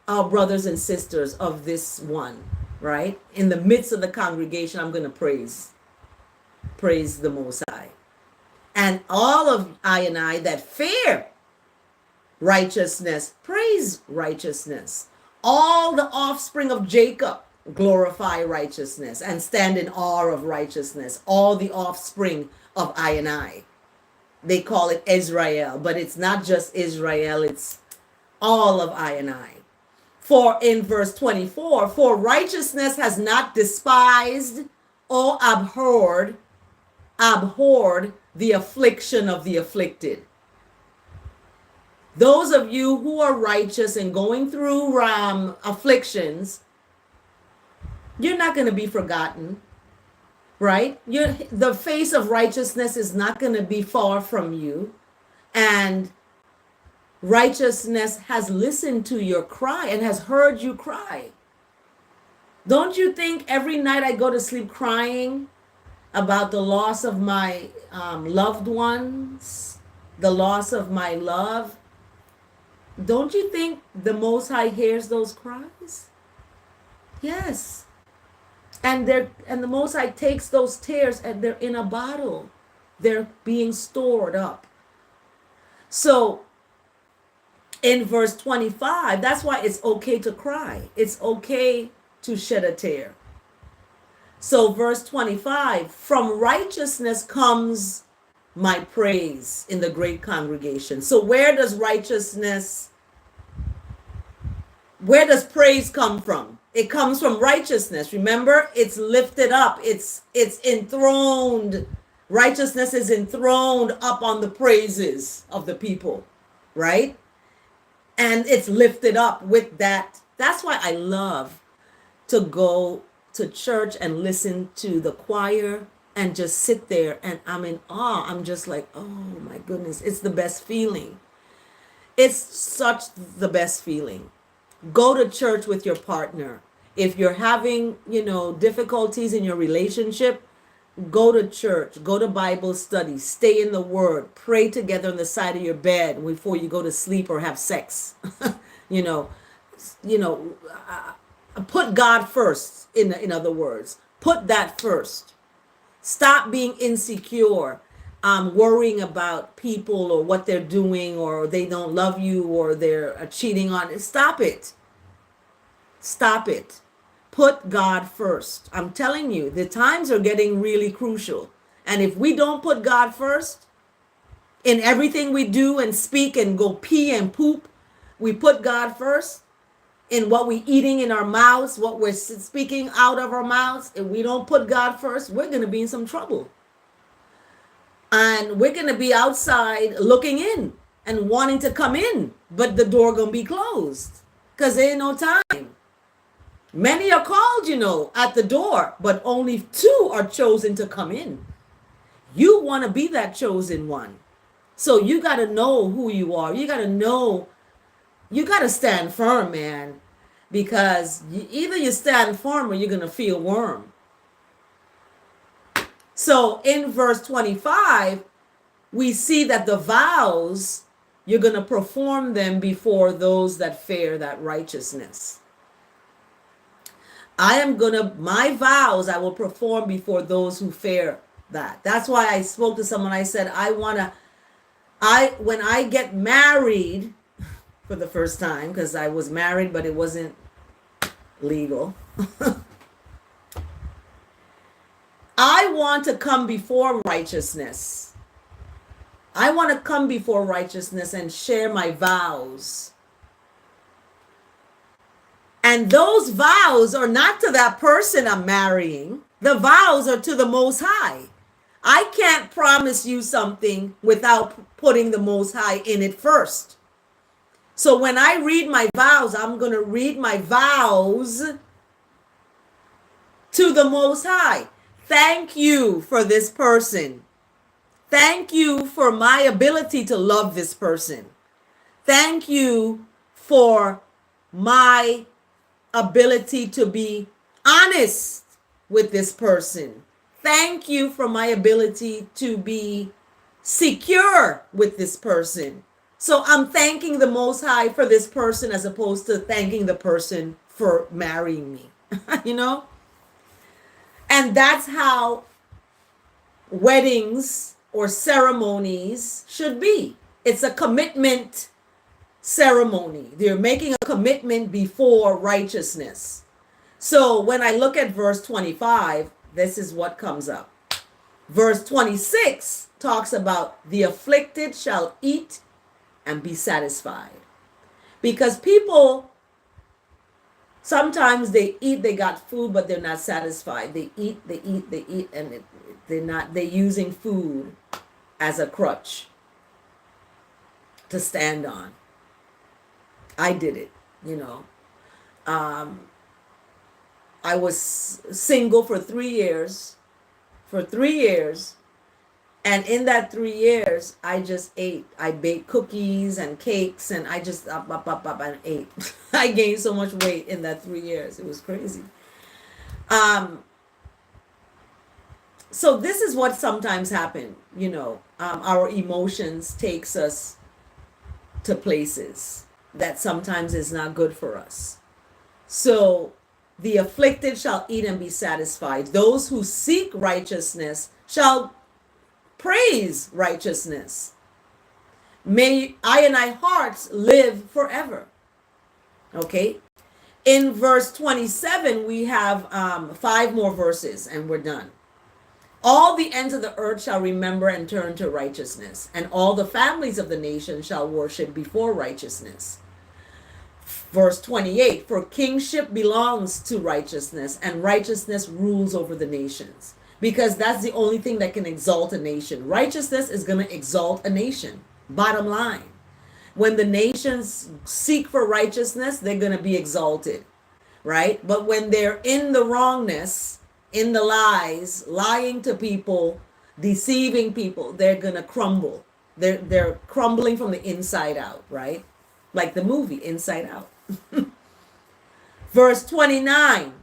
our brothers and sisters of this one, right? In the midst of the congregation, I'm gonna praise the Most High. And all of I and I that fear righteousness, praise righteousness. All the offspring of Jacob glorify righteousness and stand in awe of righteousness. All the offspring of I and I. They call it Israel, but it's not just Israel, it's all of I and I. For in verse 24, for righteousness has not despised or abhorred the affliction of the afflicted. Those of you who are righteous and going through afflictions, you're not going to be forgotten, right? The face of righteousness is not going to be far from you. And righteousness has listened to your cry and has heard you cry. Don't you think every night I go to sleep crying about the loss of my loved ones, the loss of my love? Don't you think the Most High hears those cries? Yes. And the Most High takes those tears and they're in a bottle. They're being stored up. So in verse 25, that's why it's okay to cry. It's okay to shed a tear. So verse 25, from righteousness comes my praise in the great congregation. So where does praise come from? It comes from righteousness. Remember, it's lifted up. It's enthroned. Righteousness is enthroned up on the praises of the people, right? And it's lifted up with that. That's why I love to go to church and listen to the choir and just sit there and I'm in awe. I'm just like, oh my goodness, it's the best feeling. It's such the best feeling. Go to church with your partner. If you're having, difficulties in your relationship, go to church, go to Bible study, stay in the Word, pray together on the side of your bed before you go to sleep or have sex. Put God first, in other words. Put that first. Stop being insecure, worrying about people or what they're doing or they don't love you or they're cheating on it. Stop it. Stop it. Put God first. I'm telling you, the times are getting really crucial. And if we don't put God first in everything we do and speak and go pee and poop, we put God first in what we're eating in our mouths, what we're speaking out of our mouths. If we don't put God first, we're going to be in some trouble. And we're going to be outside looking in and wanting to come in, but the door going to be closed because there ain't no time. Many are called, at the door, but only 2 are chosen to come in. You want to be that chosen one. So you got to know who you are. You got to know, you got to stand firm, man, because either you stand firm or you're going to feel warm. So in verse 25, we see that the vows, you're going to perform them before those that fear that righteousness. My vows I will perform before those who fear that. That's why I spoke to someone. I said, when I get married for the first time, because I was married, but it wasn't legal. I want to come before righteousness. I want to come before righteousness and share my vows. And those vows are not to that person I'm marrying. The vows are to the Most High. I can't promise you something without putting the Most High in it first. So when I read my vows, I'm going to read my vows to the Most High. Thank you for this person. Thank you for my ability to love this person. Thank you for my ability to be honest with this person. Thank you for my ability to be secure with this person. So I'm thanking the Most High for this person as opposed to thanking the person for marrying me, And that's how weddings or ceremonies should be. It's a commitment ceremony. They're making a commitment before righteousness. So when I look at verse 25, this is what comes up. Verse 26 talks about the afflicted shall eat and be satisfied. Because people, sometimes they eat, they got food, but they're not satisfied. They eat, and they're using food as a crutch to stand on. I did it, I was single for 3 years. And in that 3 years, I just ate. I baked cookies and cakes, and I just up and ate. I gained so much weight in that 3 years. It was crazy. So this is what sometimes happens, our emotions takes us to places that sometimes is not good for us. So the afflicted shall eat and be satisfied. Those who seek righteousness shall praise righteousness. May I and I hearts live forever. Okay. In verse 27, we have 5 more verses and we're done. All the ends of the earth shall remember and turn to righteousness, and all the families of the nation shall worship before righteousness. Verse 28, for kingship belongs to righteousness, and righteousness rules over the nations. Because that's the only thing that can exalt a nation. Righteousness is going to exalt a nation. Bottom line. When the nations seek for righteousness, they're going to be exalted. Right? But when they're in the wrongness, in the lies, lying to people, deceiving people, they're going to crumble. They're crumbling from the inside out, right? Like the movie Inside Out. Verse 29.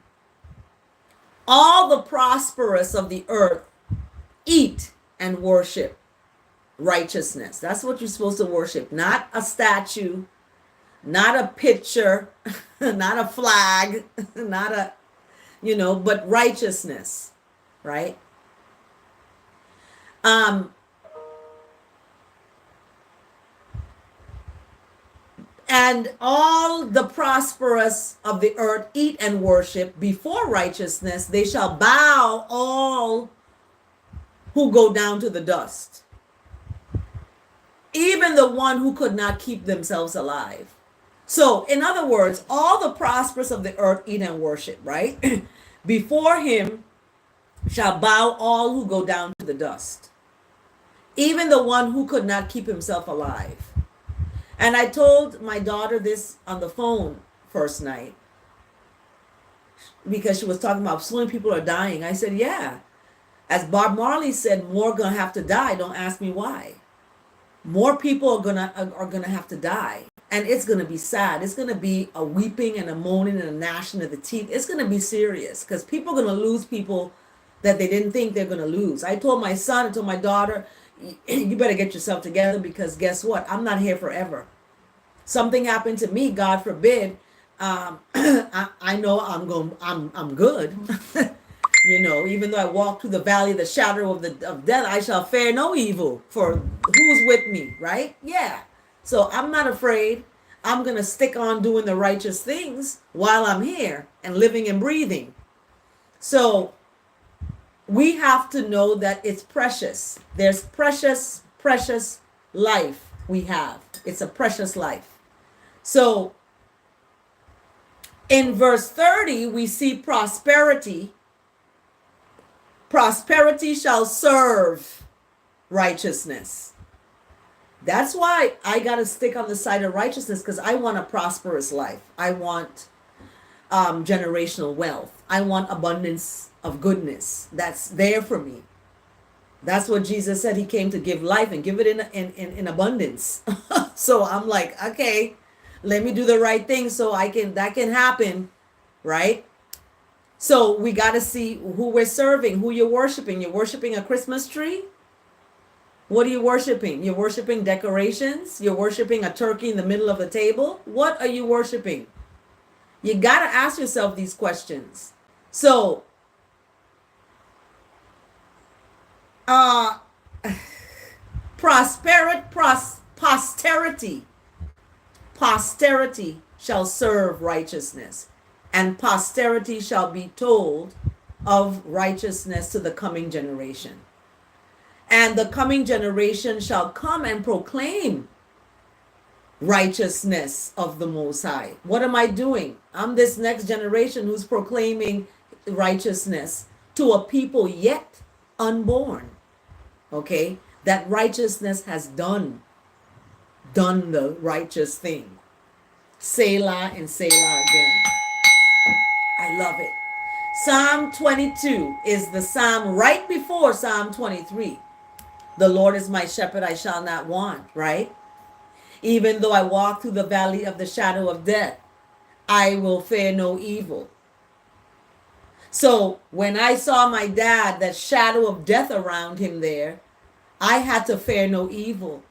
All the prosperous of the earth eat and worship righteousness. That's what you're supposed to worship. Not a statue, not a picture, not a flag, not a, but righteousness, right? And all the prosperous of the earth eat and worship before righteousness. They shall bow all who go down to the dust, even the one who could not keep themselves alive. So, in other words, all the prosperous of the earth eat and worship, right? Before him shall bow all who go down to the dust, even the one who could not keep himself alive. And I told my daughter this on the phone first night, because she was talking about so many people are dying. I said, yeah, as Bob Marley said, more gonna have to die. Don't ask me why. More people are gonna have to die, and it's gonna be sad. It's gonna be a weeping and a moaning and a gnashing of the teeth. It's gonna be serious, because people are gonna lose people that they didn't think they're gonna lose. I told my son, I told my daughter, you better get yourself together, because guess what? I'm not here forever. Something happened to me, God forbid. I know I'm good. You know, even though I walk through the valley of the shadow of death, I shall fear no evil, for who's with me, right? Yeah. So I'm not afraid. I'm going to stick on doing the righteous things while I'm here and living and breathing. So we have to know that it's precious. There's precious, precious life we have. It's a precious life. So in verse 30, we see prosperity. Prosperity shall serve righteousness. That's why I got to stick on the side of righteousness, because I want a prosperous life. I want generational wealth. I want abundance of goodness that's there for me. That's what Jesus said. He came to give life and give it in abundance. So I'm like, okay, let me do the right thing so that can happen, right? So we got to see who we're serving, who you're worshiping. You're worshiping a Christmas tree? What are you worshiping? You're worshiping decorations? You're worshiping a turkey in the middle of the table? What are you worshiping? You got to ask yourself these questions. So, posterity shall serve righteousness, and posterity shall be told of righteousness to the coming generation. And the coming generation shall come and proclaim righteousness of the Most High. What am I doing? I'm this next generation who's proclaiming righteousness to a people yet unborn. Okay? That righteousness has done the righteous thing. Selah and Selah again. I love it. Psalm 22 is the psalm right before Psalm 23. The Lord is my shepherd, I shall not want, right? Even though I walk through the valley of the shadow of death, I will fear no evil. So when I saw my dad, that shadow of death around him there, I had to fear no evil.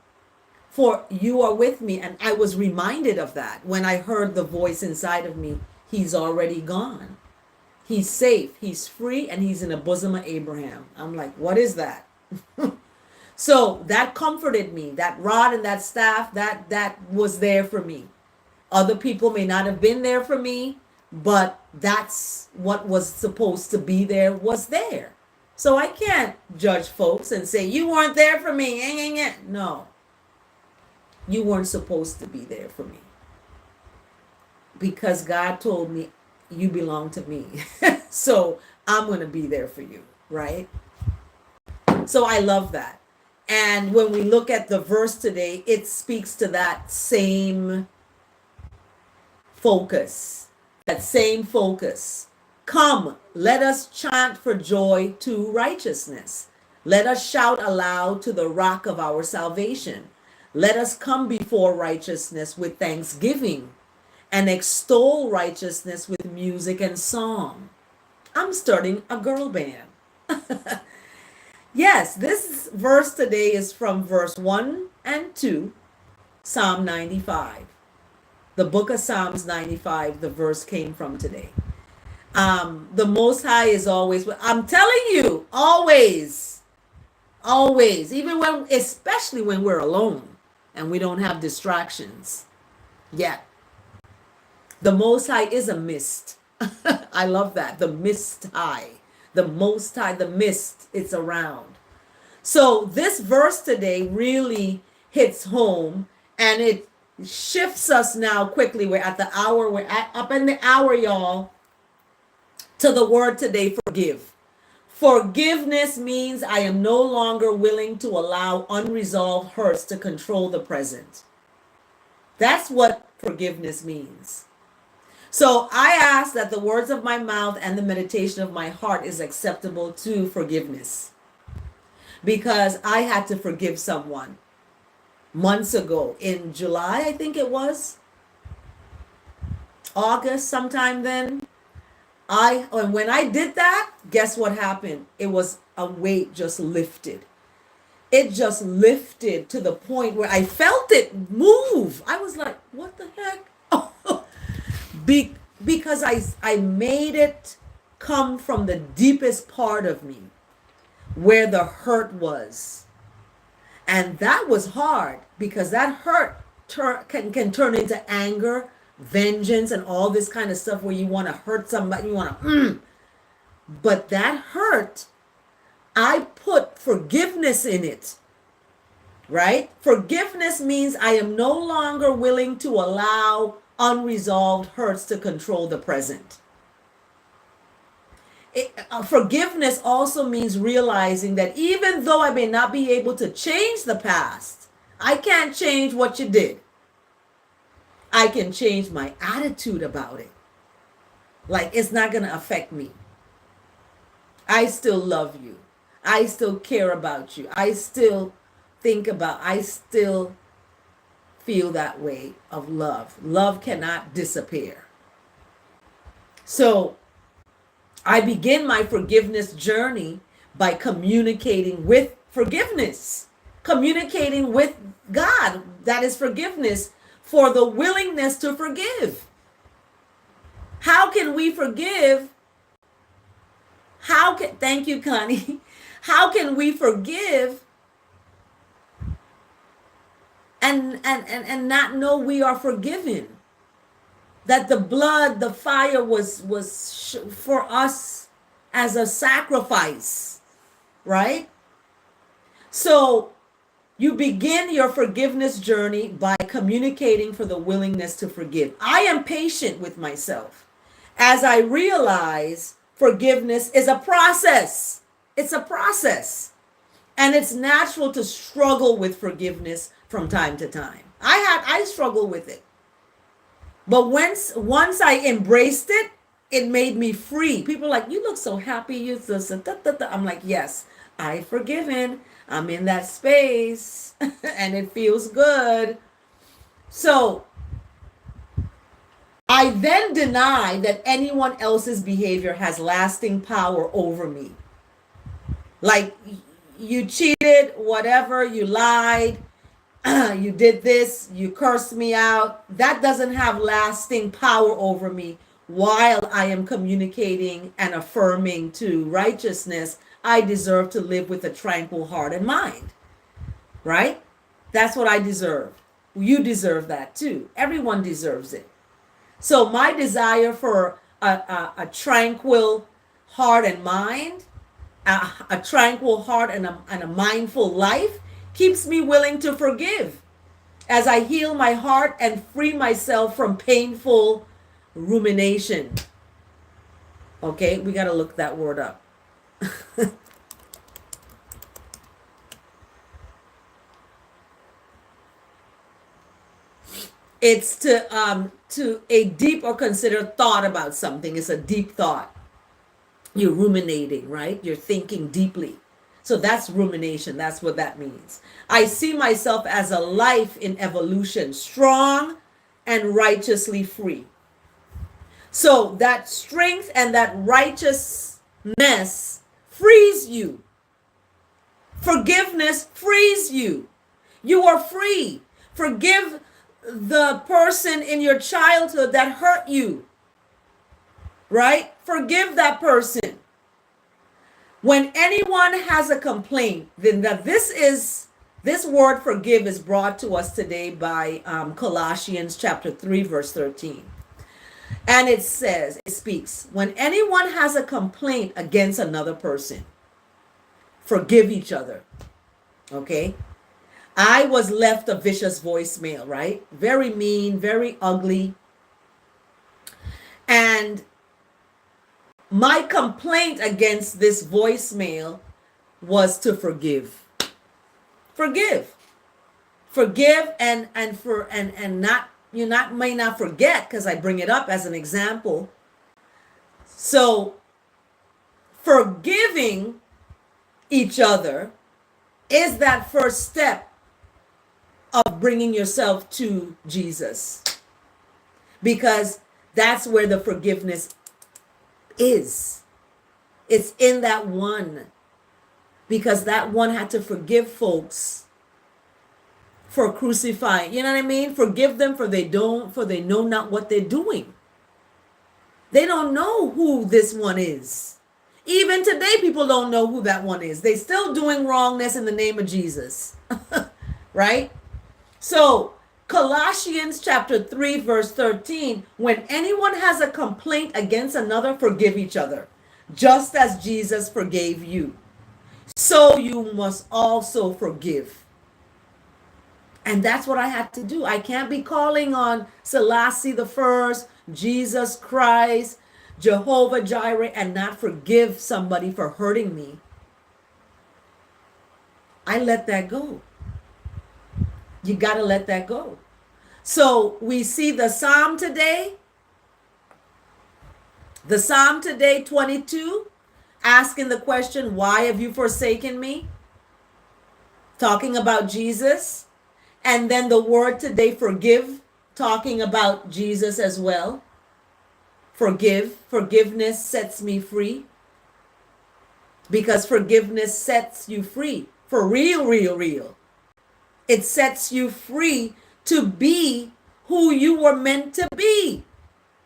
For you are with me. And I was reminded of that when I heard the voice inside of me. He's already gone. He's safe. He's free. And he's in the bosom of Abraham. I'm like, what is that? So that comforted me. That rod and that staff, that was there for me. Other people may not have been there for me, but that's what was supposed to be there was there. So I can't judge folks and say, you weren't there for me. No. You weren't supposed to be there for me. Because God told me you belong to me. So I'm going to be there for you, right? So I love that. And when we look at the verse today, it speaks to that same focus. That same focus. Come, let us chant for joy to righteousness. Let us shout aloud to the rock of our salvation. Let us come before righteousness with thanksgiving and extol righteousness with music and song. I'm starting a girl band. Yes, this verse today is from verse 1 and 2, Psalm 95. The book of Psalms 95, the verse came from today. The Most High is always, I'm telling you, always, even when, especially when we're alone and we don't have distractions. Yeah. The Most High is a mist. I love that. The Mist High. The Most High, the mist, it's around. So this verse today really hits home, and it shifts us now quickly. We're at the hour, up in the hour, y'all, to the word today, forgive. Forgiveness means I am no longer willing to allow unresolved hurts to control the present. That's what forgiveness means. So I ask that the words of my mouth and the meditation of my heart is acceptable to forgiveness. Because I had to forgive someone months ago in July, I think it was, August, sometime then. And when I did that, guess what happened? It was a weight just lifted. It just lifted to the point where I felt it move. I was like, what the heck? Because I made it come from the deepest part of me where the hurt was. And that was hard because that hurt can turn into anger, vengeance, and all this kind of stuff where you want to hurt somebody. You want to, But that hurt, I put forgiveness in it, right? Forgiveness means I am no longer willing to allow unresolved hurts to control the present. Forgiveness also means realizing that even though I may not be able to change the past, I can't change what you did. I can change my attitude about it. Like, it's not going to affect me. I still love you. I still care about you. I still feel that way of love. Love cannot disappear. So I begin my forgiveness journey by communicating with forgiveness, communicating with God, that is forgiveness, for the willingness to forgive. How can we forgive? Thank you, Connie. How can we forgive and not know we are forgiven? That the blood, the fire was for us as a sacrifice, right? So you begin your forgiveness journey by communicating for the willingness to forgive. I am patient with myself as I realize forgiveness is a process. It's a process. And it's natural to struggle with forgiveness from time to time. I struggle with it. But once I embraced it, it made me free. People are like, you look so happy. I'm like, yes, I've forgiven. I'm in that space and it feels good. So I then deny that anyone else's behavior has lasting power over me. Like, you cheated, whatever, you lied, you did this, you cursed me out. That doesn't have lasting power over me while I am communicating and affirming to righteousness. I deserve to live with a tranquil heart and mind, right? That's what I deserve. You deserve that too. Everyone deserves it. So my desire for a tranquil heart and mind, a tranquil heart and a mindful life keeps me willing to forgive as I heal my heart and free myself from painful rumination. Okay, we got to look that word up. It's to a deep or considered thought about something. It's a deep thought. You're ruminating, right? You're thinking deeply. So that's rumination. That's what that means. I see myself as a life in evolution, strong and righteously free. So that strength and that righteousness frees you. Forgiveness frees you. You are free. Forgive the person in your childhood that hurt you, right? Forgive that person. When anyone has a complaint, then that this is This word forgive is brought to us today by Colossians chapter 3, verse 13. And it says, it speaks, when anyone has a complaint against another person, forgive each other. Okay? I was left a vicious voicemail, right? Very mean, very ugly. And my complaint against this voicemail was to forgive. Forgive. Forgive and not, you not may not forget, because I bring it up as an example. So forgiving each other is that first step of bringing yourself to Jesus, because that's where the forgiveness is. It's in that one, because that one had to forgive folks for crucifying. You know what I mean? Forgive them for they know not what they're doing. They don't know who this one is. Even today, people don't know who that one is. They still doing wrongness in the name of Jesus. Right? So Colossians chapter 3, verse 13, when anyone has a complaint against another, forgive each other, just as Jesus forgave you. So you must also forgive. And that's what I had to do. I can't be calling on Selassie the First, Jesus Christ, Jehovah Jireh, and not forgive somebody for hurting me. I let that go. You got to let that go. So we see the Psalm today, 22, asking the question, why have you forsaken me? Talking about Jesus. And then the word today, forgive, talking about Jesus as well. Forgiveness sets me free. Because forgiveness sets you free. For real, real, real. It sets you free to be who you were meant to be.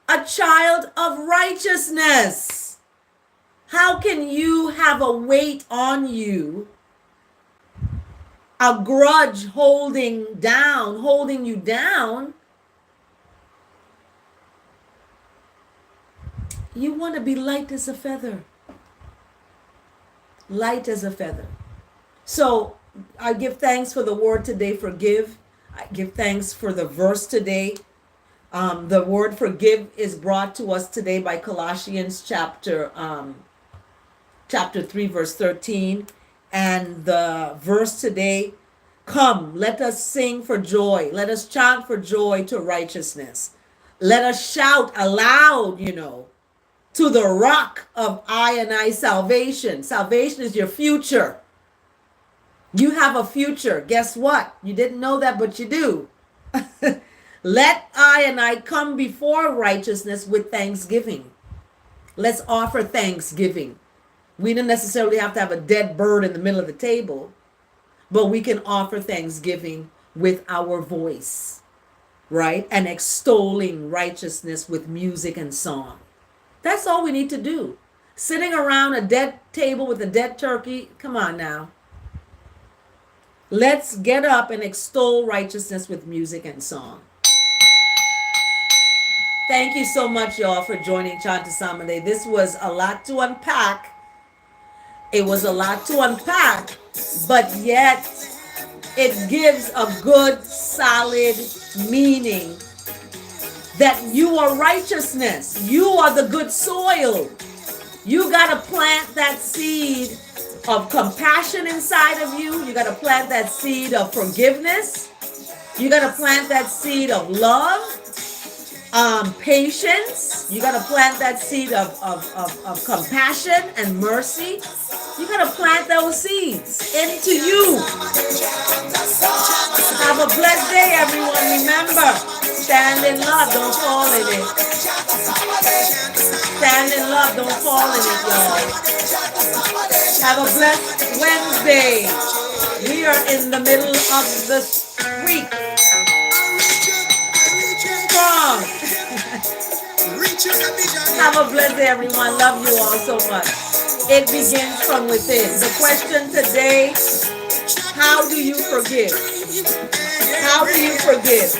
A child of righteousness. How can you have a weight on you, a grudge holding you down? You want to be light as a feather. Light as a feather. So I give thanks for the word today, forgive. I give thanks for the verse today. The word forgive is brought to us today by Colossians chapter 3, verse 13. And the verse today, come, let us sing for joy. Let us chant for joy to righteousness. Let us shout aloud, to the rock of I salvation. Salvation is your future. You have a future. Guess what? You didn't know that, but you do. Let I come before righteousness with thanksgiving. Let's offer thanksgiving. We don't necessarily have to have a dead bird in the middle of the table, but we can offer thanksgiving with our voice, right? And extolling righteousness with music and song. That's all we need to do. Sitting around a dead table with a dead turkey, come on now. Let's get up and extol righteousness with music and song. Thank you so much, y'all, for joining Chant Today. This was a lot to unpack. It was a lot to unpack, but yet it gives a good, solid meaning that you are righteousness. You are the good soil. You got to plant that seed of compassion inside of you. You got to plant that seed of forgiveness. You got to plant that seed of love, patience. You got to plant that seed of compassion and mercy. You got to plant those seeds into you. Have a blessed day, everyone. Remember, stand in love, don't fall in it. Stand in love, don't fall in it, y'all. Have a blessed Wednesday. We are in the middle of the week. Strong. Have a blessed day, everyone. Love you all so much. It begins from within. The question today, How do you forgive? How do you forgive?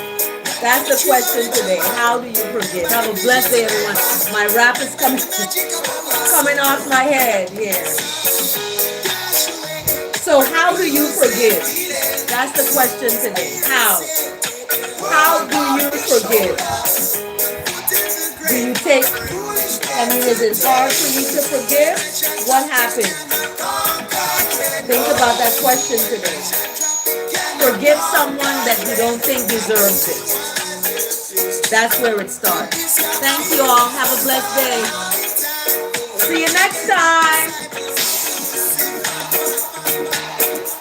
That's the question today. How do you forgive? Have a blessed day, everyone. My rap is coming off my head here. So how do you forgive? That's the question today. How? How do you forgive? Do you take, is it hard for you to forgive? What happened? Think about that question today. Forgive someone that you don't think deserves it. That's where it starts. Thank you all. Have a blessed day. See you next time.